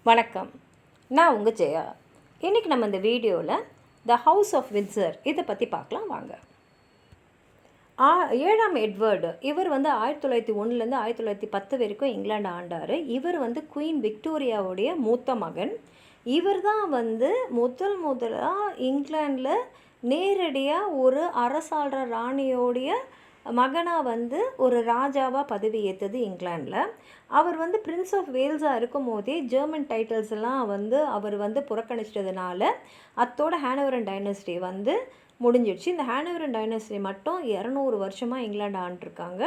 வணக்கம். நான் உங்கள் ஜெயா. இன்றைக்கி நம்ம இந்த வீடியோவில் த ஹவுஸ் ஆஃப் வின்சர் இதை பற்றி பார்க்கலாம் வாங்க. 7ஆம் எட்வர்டு இவர் 1901லேருந்து 1910 வரைக்கும் இங்கிலாந்து ஆண்டார். இவர் குவீன் விக்டோரியாவுடைய மூத்த மகன். இவர் தான் முதலாக இங்கிலாண்டில் நேரடியாக ஒரு அரசாள்ற ராணியோடைய மகனாக ஒரு ராஜாவாக பதவி ஏற்றது இங்கிலாண்டில். அவர் பிரின்ஸ் ஆஃப் வேல்ஸாக இருக்கும் போதே ஜெர்மன் டைட்டில்ஸ் எல்லாம் அவர் புறக்கணிச்சிட்டதுனால அத்தோட ஹானோவரன் டைனஸ்டி முடிஞ்சிடுச்சு. இந்த ஹானோவரன் டைனஸ்டி மட்டும் 200 வருஷமாக இங்கிலாந்து ஆண்டிருக்காங்க.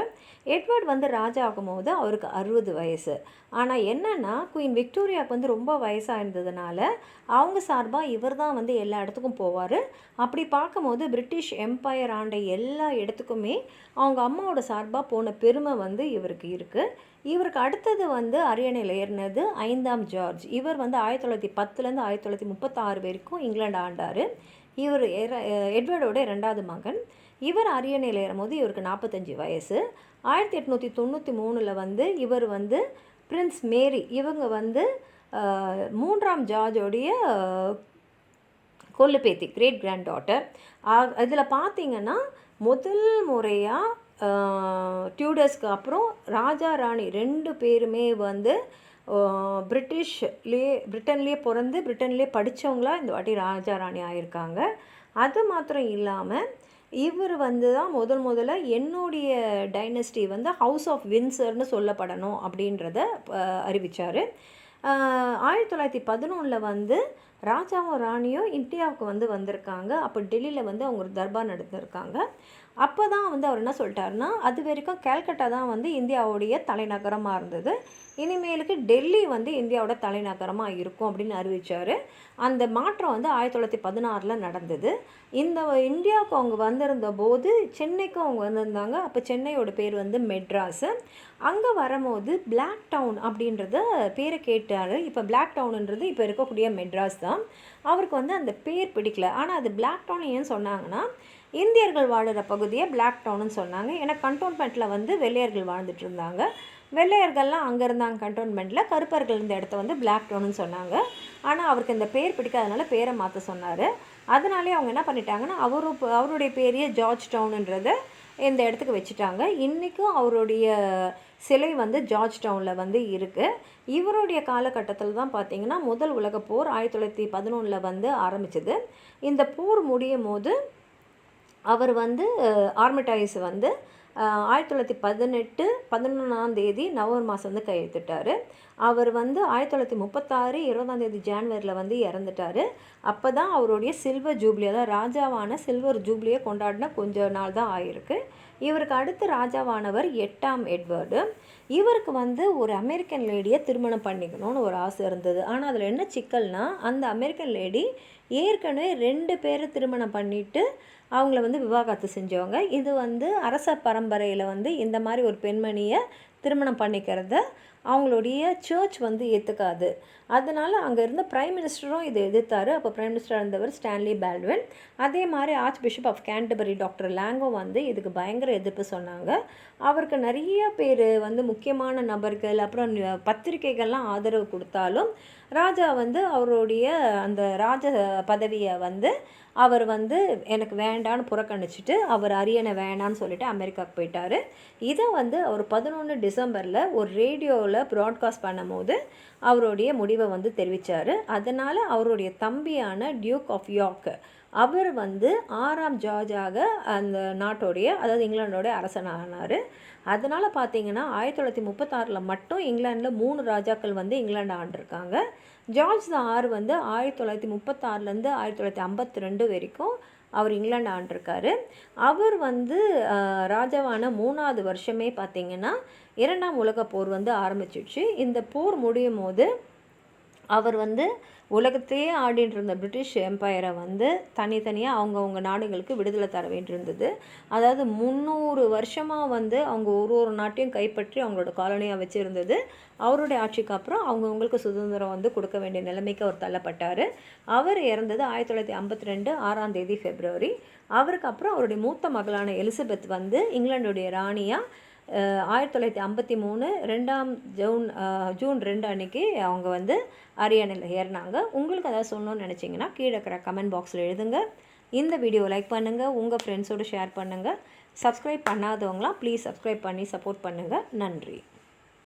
எட்வர்ட் ராஜா ஆகும்போது அவருக்கு 60 வயசு. ஆனால் என்னென்னா குயின் விக்டோரியாவுக்கு ரொம்ப வயசாக இருந்ததுனால அவங்க சார்பாக இவர் தான் எல்லா இடத்துக்கும் போவார். அப்படி பார்க்கும்போது பிரிட்டிஷ் எம்பையர் ஆண்ட எல்லா இடத்துக்குமே அவங்க அம்மாவோட சார்பாக போன பெருமை இவருக்கு இருக்குது. இவருக்கு அடுத்தது அரியணையில் ஏறினது 5ஆம் ஜார்ஜ். இவர் 1910லேருந்து 1936 வரைக்கும் இங்கிலாந்து ஆண்டார். இவர் எட்வர்டோட 2வது மகன். இவர் அரியணையில் ஏறும்போது இவருக்கு 45 வயசு. 1893 இவர் பிரின்ஸ் மேரி இவங்க 3ஆம் ஜார்ஜோடைய கொல்லுப்பேத்தி, கிரேட் கிராண்ட் டாட்டர். இதில் பார்த்திங்கன்னா முதல் முறையாக டியூடர்ஸ்க்கு அப்புறம் ராஜா ராணி 2 பேருமே பிரிட்டன்லேயே பிறந்து பிரிட்டன்லேயே படித்தவங்களாக இந்த வாட்டி ராஜா ராணி ஆகியிருக்காங்க. அது மாத்திரம் இல்லாமல் இவர் தான் முதல்ல என்னுடைய டைனஸ்டி ஹவுஸ் ஆஃப் வின்சர்னு சொல்லப்படணும் அப்படின்றத அறிவித்தார். 1911 ராஜாவும் ராணியும் இந்தியாவுக்கு வந்திருக்காங்க. அப்போ டெல்லியில் அவங்க ஒரு தர்பார் நடத்திருக்காங்க. அப்போ தான் அவர் என்ன சொல்லிட்டாருன்னா, அது வரைக்கும் கல்கட்டா தான் இந்தியாவுடைய தலைநகரமாக இருந்தது. இனிமேலுக்கு டெல்லி இந்தியாவோட தலைநகரமாக இருக்கும் அப்படின்னு அறிவித்தார். அந்த மாற்றம் 1916 நடந்தது. இந்த இந்தியாவுக்கு அவங்க வந்திருந்த போது சென்னைக்கும் அவங்க வந்திருந்தாங்க. அப்போ சென்னையோட பேர் மெட்ராஸு. அங்கே வரும்போது பிளாக் டவுன் அப்படின்றத பேரை கேட்டார். இப்போ பிளாக் டவுனுன்றது இப்போ இருக்கக்கூடிய மெட்ராஸ் தான். அவருக்கு அந்த பேர் பிடிக்கல. ஆனால் அது பிளாக் டவுன் ஏன்னு சொன்னாங்கன்னா, இந்தியர்கள் வாழுற பகுதியை பிளாக் டவுன்னு சொன்னாங்க. ஏன்னா கண்டோன்மெண்ட்டில் வெள்ளையர்கள் வாழ்ந்துட்டு இருந்தாங்க. வெள்ளையர்கள்லாம் அங்கே இருந்தாங்க கண்டோன்மெண்ட்டில். கருப்பர்கள் இந்த இடத்த பிளாக் டவுன்னு சொன்னாங்க. ஆனால் அவருக்கு இந்த பேர் பிடிக்காதனால பேரை மாற்ற சொன்னார். அதனாலே அவங்க என்ன பண்ணிட்டாங்கன்னா, அவருடைய பேரையே ஜார்ஜ் டவுனுன்றதை இந்த இடத்துக்கு வச்சுட்டாங்க. இன்றைக்கும் அவருடைய சிலை ஜார்ஜ் டவுனில் இருக்குது. இவருடைய காலகட்டத்தில் தான் பார்த்திங்கன்னா முதல் உலகப் போர் 1911 ஆரம்பிச்சது. இந்த போர் முடியும் போது அவர் ஆர்மிடைஸ் 1918 11 நவம்பர் மாதம் கையெழுத்திட்டார். அவர் 1936 20 ஜான்வரியில் இறந்துட்டார். அப்போ தான் அவருடைய சில்வர் ஜூப்ளி, அதாவது ராஜாவான சில்வர் ஜூப்ளியை கொண்டாடின கொஞ்ச நாள் தான் ஆகிருக்கு. இவருக்கு அடுத்து ராஜாவானவர் 8ஆம் எட்வர்டு. இவருக்கு ஒரு அமெரிக்கன் லேடியை திருமணம் பண்ணிக்கணும்னு ஒரு ஆசை இருந்தது. ஆனால் அதில் என்ன சிக்கல்னா, அந்த அமெரிக்கன் லேடி ஏற்கனவே 2 பேரை திருமணம் பண்ணிவிட்டு அவங்கள விவாகரத்து செஞ்சவங்க. இது அரச பரம்பரையில் இந்த மாதிரி ஒரு பெண்மணியை திருமணம் பண்ணிக்கிறத அவங்களுடைய சர்ச் ஏற்றுக்காது. அதனால் அங்கே இருந்த பிரைம் மினிஸ்டரும் இதை எதிர்த்தார். அப்போ பிரைம் மினிஸ்டர் இருந்தவர் ஸ்டான்லி பால்ட்வின். அதே மாதிரி archbishop of Canterbury doctor லாங்கோ இதுக்கு பயங்கர எதிர்ப்பு சொன்னாங்க. அவருக்கு நிறைய பேர் முக்கியமான நபர்கள் அப்புறம் பத்திரிகைகள்லாம் ஆதரவு கொடுத்தாலும் ராஜா அவருடைய அந்த ராஜ பதவியை அவர் எனக்கு வேண்டான்னு புறக்கணிச்சிட்டு அவர் அரியணை வேண்டான்னு சொல்லிட்டு அமெரிக்காவுக்கு போயிட்டார். இதை அவர் 11 டிசம்பரில் ஒரு ரேடியோவில் ப்ராட்காஸ்ட் பண்ணும் போது அவருடைய முடிவை தெரிவித்தார். அதனால் அவருடைய தம்பியான டியூக் ஆஃப் யார்க் அவர் 6ஆம் ஜார்ஜாக அந்த நாட்டோடைய, அதாவது இங்கிலாண்டோடைய அரசனானார். அதனால் பார்த்திங்கன்னா 1936 மட்டும் இங்கிலாண்டில் 3 ராஜாக்கள் இங்கிலாந்து ஆண்டிருக்காங்க. ஜார்ஜ் தான் 6 1936லேருந்து 1952 வரைக்கும் அவர் இங்கிலாந்து ஆண்டிருக்காரு. அவர் ராஜாவான 3ஆவது வருஷமே பார்த்திங்கன்னா 2ஆம் உலகப் போர் ஆரம்பிச்சிடுச்சு. இந்த போர் முடியும் போது அவர் உலகத்தையே ஆடிட்டு இருந்த பிரிட்டிஷ் எம்பையரை தனித்தனியாக அவங்கவுங்க நாடுகளுக்கு விடுதலை தர வேண்டியிருந்தது. அதாவது 300 வருஷமாக அவங்க ஒரு நாட்டையும் கைப்பற்றி அவங்களோட காலனியாக வச்சுருந்தது. அவருடைய ஆட்சிக்கு அப்புறம் அவங்கவுங்களுக்கு சுதந்திரம் கொடுக்க வேண்டிய நிலைமைக்கு அவர் தள்ளப்பட்டார். அவர் இறந்தது 1952 6ஆம் தேதி பிப்ரவரி. அவருக்கு அப்புறம் அவருடைய மூத்த மகளான எலிசபெத் இங்கிலாந்துடைய ராணியாக 1953 ஜூன் 2 அன்னைக்கு அவங்க வந்து அரியணையில் ஏறினாங்க. உங்களுக்கு ஏதாவது சொல்லணும்னு நினச்சிங்கன்னா கீழே இருக்கிற கமெண்ட் பாக்ஸில் எழுதுங்க. இந்த வீடியோ லைக் பண்ணுங்கள், உங்கள் ஃப்ரெண்ட்ஸோடு ஷேர் பண்ணுங்கள். சப்ஸ்கிரைப் பண்ணாதவங்களாம் ப்ளீஸ் சப்ஸ்கிரைப் பண்ணி சப்போர்ட் பண்ணுங்கள். நன்றி.